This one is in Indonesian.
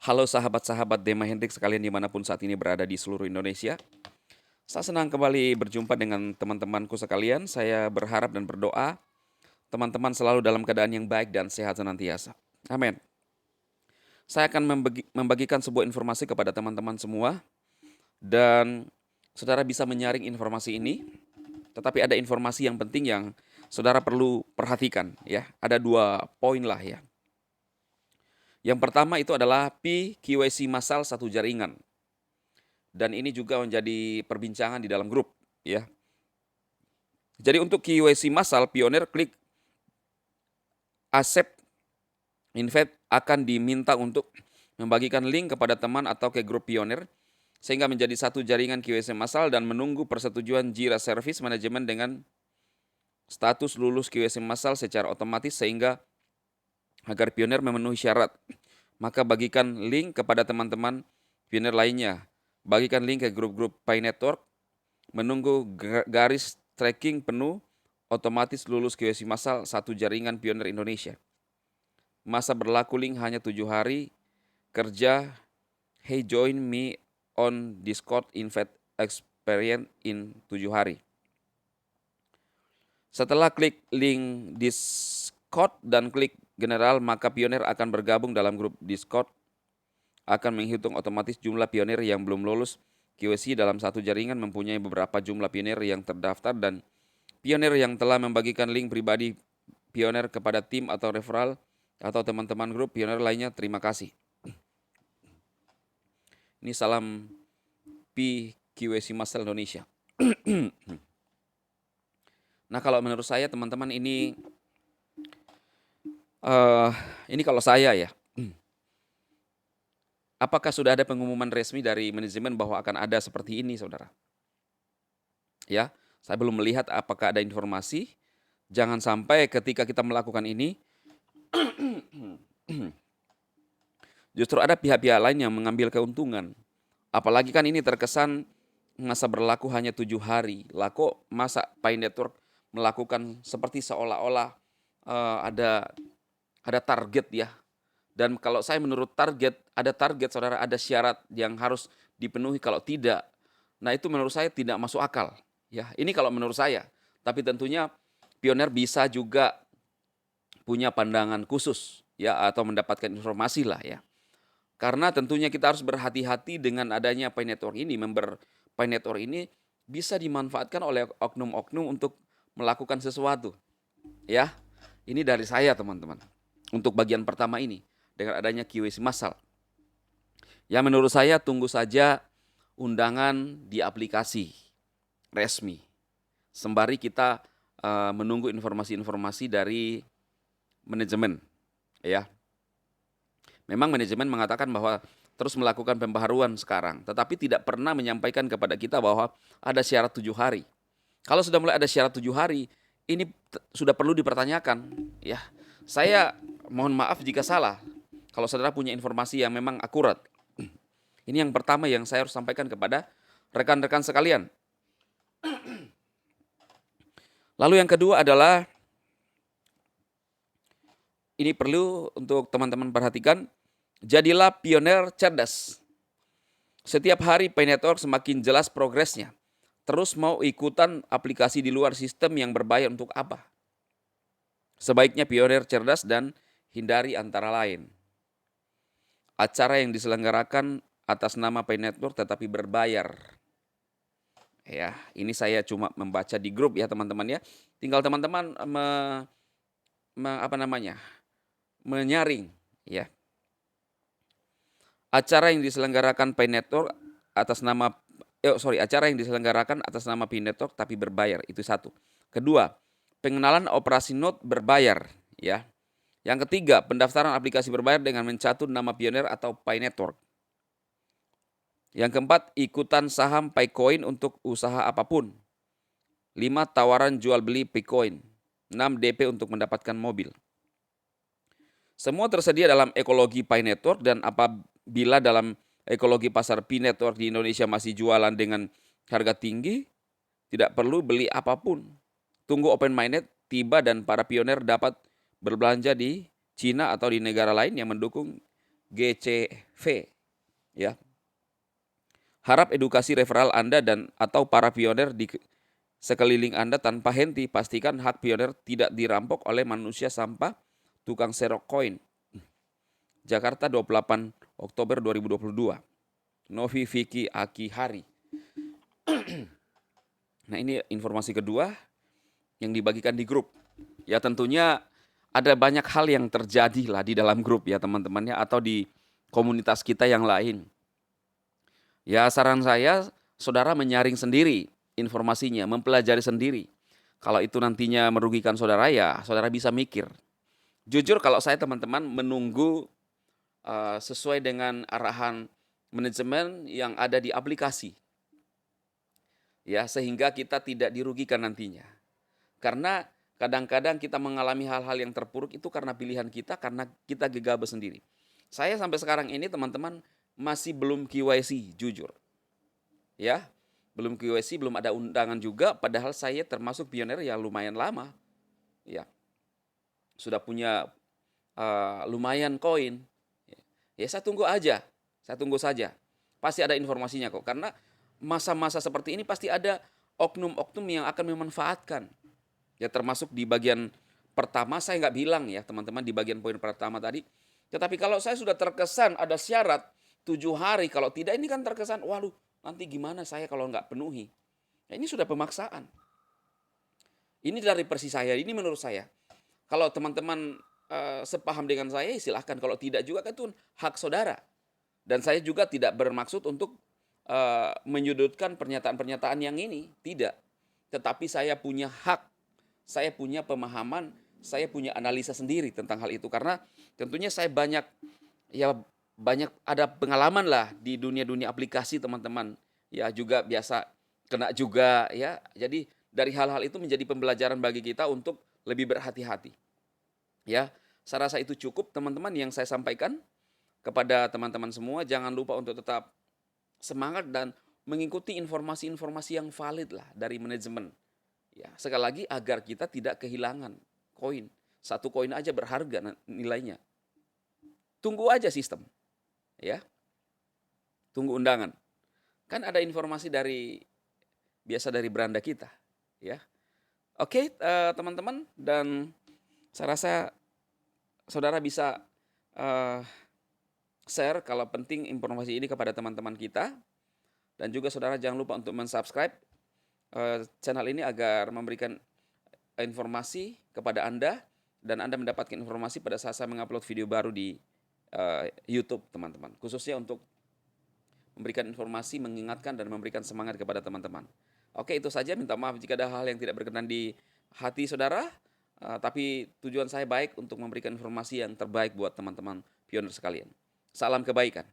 Halo sahabat-sahabat Dema Hendrik sekalian dimanapun saat ini berada di seluruh Indonesia. Saya senang kembali berjumpa dengan teman-temanku sekalian. Saya berharap dan berdoa teman-teman selalu dalam keadaan yang baik dan sehat senantiasa. Amin. Saya akan membagikan sebuah informasi kepada teman-teman semua dan saudara bisa menyaring informasi ini. Tetapi ada informasi yang penting yang saudara perlu perhatikan ya. Ada 2 poin lah ya. Yang pertama itu adalah PQC massal satu jaringan. Dan ini juga menjadi perbincangan di dalam grup ya. Jadi untuk QYC massal, pionir klik accept invite akan diminta untuk membagikan link kepada teman atau ke grup pionir sehingga menjadi satu jaringan QYC massal dan menunggu persetujuan Jira Service Management dengan status lulus QYC massal secara otomatis sehingga agar pionir memenuhi syarat. Maka bagikan link kepada teman-teman pionir lainnya. Bagikan link ke grup-grup Pi Network, menunggu garis tracking penuh, otomatis lulus QYC massal satu jaringan pionir Indonesia. Masa berlaku link hanya 7 hari, kerja, hey join me on Discord invite experience in 7 hari. Setelah klik link Discord dan klik general, maka pionir akan bergabung dalam grup Discord, akan menghitung otomatis jumlah pionir yang belum lulus QYC dalam satu jaringan mempunyai beberapa jumlah pionir yang terdaftar dan pionir yang telah membagikan link pribadi pionir kepada tim atau referral atau teman-teman grup pionir lainnya, terima kasih. Ini salam PQC Massal Indonesia. Nah kalau menurut saya teman-teman ini kalau saya ya, apakah sudah ada pengumuman resmi dari manajemen bahwa akan ada seperti ini, saudara? Ya, saya belum melihat apakah ada informasi. Jangan sampai ketika kita melakukan ini, justru ada pihak-pihak lain yang mengambil keuntungan. Apalagi kan ini terkesan masa berlaku hanya 7 hari. Lah kok masa Pi Network melakukan seperti seolah-olah ada target ya. Dan kalau saya menurut ada target saudara, ada syarat yang harus dipenuhi, kalau tidak, nah itu menurut saya tidak masuk akal. Ya, ini kalau menurut saya. Tapi tentunya pionir bisa juga punya pandangan khusus ya atau mendapatkan informasi lah ya. Karena tentunya kita harus berhati-hati dengan adanya Pi Network ini. Member Pi Network ini bisa dimanfaatkan oleh oknum-oknum untuk melakukan sesuatu. Ya, ini dari saya teman-teman. Untuk bagian pertama ini dengan adanya QYC massal. Ya menurut saya tunggu saja undangan di aplikasi resmi. Sembari kita menunggu informasi-informasi dari manajemen. Ya, memang manajemen mengatakan bahwa terus melakukan pembaharuan sekarang, tetapi tidak pernah menyampaikan kepada kita bahwa ada syarat 7 hari. Kalau sudah mulai ada syarat 7 hari, ini sudah perlu dipertanyakan. Ya, saya mohon maaf jika salah. Kalau saudara punya informasi yang memang akurat. Ini yang pertama yang saya harus sampaikan kepada rekan-rekan sekalian. Lalu yang kedua adalah, ini perlu untuk teman-teman perhatikan, jadilah pionir cerdas. Setiap hari Pi Network semakin jelas progresnya. Terus mau ikutan aplikasi di luar sistem yang berbayar untuk apa? Sebaiknya pionir cerdas dan hindari antara lain acara yang diselenggarakan atas nama Pi Network tetapi berbayar. Ya, ini saya cuma membaca di grup ya teman-teman ya. Tinggal teman-teman menyaring ya. Acara yang diselenggarakan Pi Network atas nama Pi Network tapi berbayar, itu satu. Kedua, pengenalan operasi node berbayar ya. Yang ketiga, pendaftaran aplikasi berbayar dengan mencatut nama pionir atau Pi Network. Yang keempat, ikutan saham Picoin untuk usaha apapun. 5, tawaran jual beli Picoin. 6, DP untuk mendapatkan mobil. Semua tersedia dalam ekologi Pi Network, dan apabila dalam ekologi pasar Pi Network di Indonesia masih jualan dengan harga tinggi, tidak perlu beli apapun. Tunggu Open Mainnet tiba dan para pionir dapat berbelanja di Cina atau di negara lain yang mendukung GCV, ya. Harap edukasi referral Anda dan atau para pioner di sekeliling Anda tanpa henti. Pastikan hak pioner tidak dirampok oleh manusia sampah tukang serok koin. Jakarta 28 Oktober 2022. Novi Vicky Aki Hari. Nah, ini informasi kedua yang dibagikan di grup. Ya tentunya ada banyak hal yang terjadi lah di dalam grup ya teman-temannya atau di komunitas kita yang lain. Ya saran saya saudara menyaring sendiri informasinya, mempelajari sendiri. Kalau itu nantinya merugikan saudara ya saudara bisa mikir. Jujur kalau saya teman-teman menunggu sesuai dengan arahan manajemen yang ada di aplikasi. Ya, sehingga kita tidak dirugikan nantinya. Karena kadang-kadang kita mengalami hal-hal yang terpuruk itu karena pilihan kita, karena kita gegabah sendiri. Saya sampai sekarang ini teman-teman masih belum KYC, jujur. Ya, belum KYC, belum ada undangan juga, padahal saya termasuk pioner yang lumayan lama. Ya, sudah punya lumayan koin. Ya, saya tunggu aja, saya tunggu saja. Pasti ada informasinya kok, karena masa-masa seperti ini pasti ada oknum-oknum yang akan memanfaatkan. Ya termasuk di bagian pertama saya nggak bilang ya teman-teman di bagian poin pertama tadi. Tetapi kalau saya sudah terkesan ada syarat 7 hari, kalau tidak ini kan terkesan, waduh nanti gimana saya kalau nggak penuhi. Nah, ini sudah pemaksaan. Ini dari versi saya, ini menurut saya. Kalau teman-teman sepaham dengan saya silahkan, kalau tidak juga kan itu hak saudara. Dan saya juga tidak bermaksud untuk menyudutkan pernyataan-pernyataan yang ini, tidak. Tetapi saya punya hak, saya punya pemahaman, saya punya analisa sendiri tentang hal itu. Karena tentunya saya banyak ada pengalaman lah di dunia-dunia aplikasi teman-teman. Ya juga biasa kena juga ya. Jadi dari hal-hal itu menjadi pembelajaran bagi kita untuk lebih berhati-hati. Ya, saya rasa itu cukup teman-teman yang saya sampaikan kepada teman-teman semua. Jangan lupa untuk tetap semangat dan mengikuti informasi-informasi yang valid lah dari manajemen. Ya, sekali lagi agar kita tidak kehilangan koin. Satu koin aja berharga nilainya. Tunggu aja sistem. Ya. Tunggu undangan. Kan ada informasi biasa dari beranda kita, ya. Oke, teman-teman, dan saya rasa saudara bisa share kalau penting informasi ini kepada teman-teman kita. Dan juga saudara jangan lupa untuk mensubscribe channel ini agar memberikan informasi kepada Anda dan Anda mendapatkan informasi pada saat saya mengupload video baru di YouTube, teman-teman. Khususnya untuk memberikan informasi, mengingatkan dan memberikan semangat kepada teman-teman. Oke, itu saja. Minta maaf jika ada hal yang tidak berkenan di hati saudara. Tapi tujuan saya baik untuk memberikan informasi yang terbaik buat teman-teman pioner sekalian. Salam kebaikan.